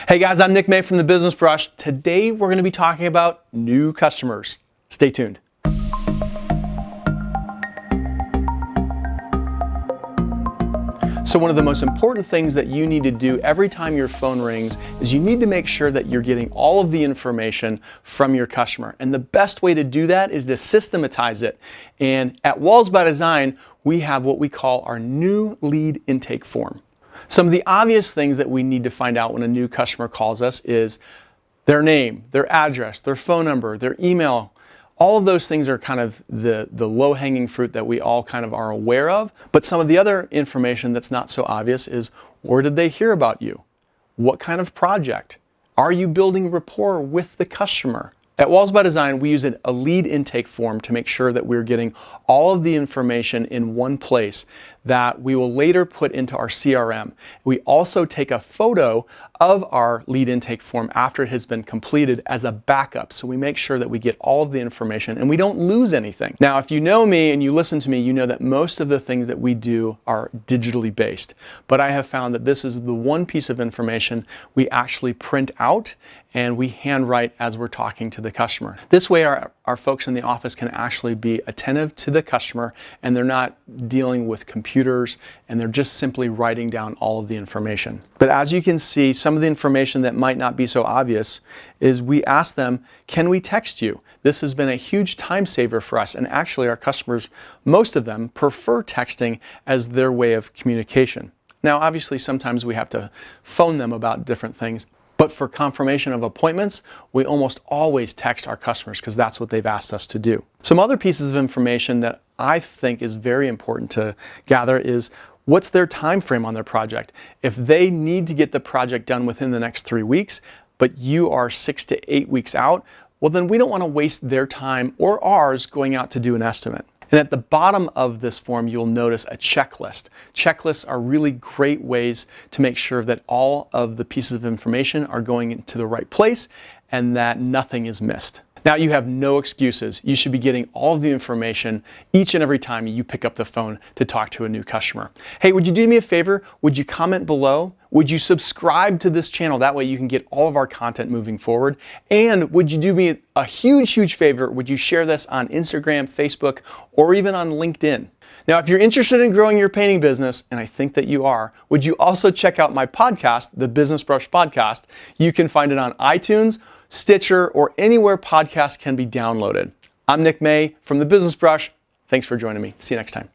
Hey guys, I'm Nick May from The Business Brush. Today we're going to be talking about new customers. Stay tuned. So one of the most important things that you need to do every time your phone rings is you need to make sure that you're getting all of the information from your customer. And the best way to do that is to systematize it. And at Walls by Design, we have what we call our new lead intake form. Some of the obvious things that we need to find out when a new customer calls us is their name, their address, their phone number, their email. All of those things are kind of the low-hanging fruit that we all kind of are aware of. But some of the other information that's not so obvious is, where did they hear about you? What kind of project? Are you building rapport with the customer? At Walls by Design, we use a lead intake form to make sure that we're getting all of the information in one place that we will later put into our CRM. We also take a photo of our lead intake form after it has been completed as a backup. So we make sure that we get all of the information and we don't lose anything. Now, if you know me and you listen to me, you know that most of the things that we do are digitally based. But I have found that this is the one piece of information we actually print out and we handwrite as we're talking to the customer. This way our folks in the office can actually be attentive to the customer and they're not dealing with computers and they're just simply writing down all of the information. But as you can see, some of the information that might not be so obvious is we ask them, can we text you? This has been a huge time saver for us, and actually our customers, most of them, prefer texting as their way of communication. Now obviously sometimes we have to phone them about different things, but for confirmation of appointments, we almost always text our customers because that's what they've asked us to do. Some other pieces of information that I think is very important to gather is, what's their time frame on their project? If they need to get the project done within the next 3 weeks, but you are 6 to 8 weeks out, well then we don't want to waste their time or ours going out to do an estimate. And at the bottom of this form, you'll notice a checklist. Checklists are really great ways to make sure that all of the pieces of information are going into the right place and that nothing is missed. Now you have no excuses. You should be getting all of the information each and every time you pick up the phone to talk to a new customer. Hey, would you do me a favor? Would you comment below? Would you subscribe to this channel? That way you can get all of our content moving forward. And would you do me a huge favor? Would you share this on Instagram, Facebook, or even on LinkedIn? Now, if you're interested in growing your painting business, and I think that you are, would you also check out my podcast, The Business Brush Podcast? You can find it on iTunes, Stitcher, or anywhere podcasts can be downloaded. I'm Nick May from The Business Brush. Thanks for joining me. See you next time.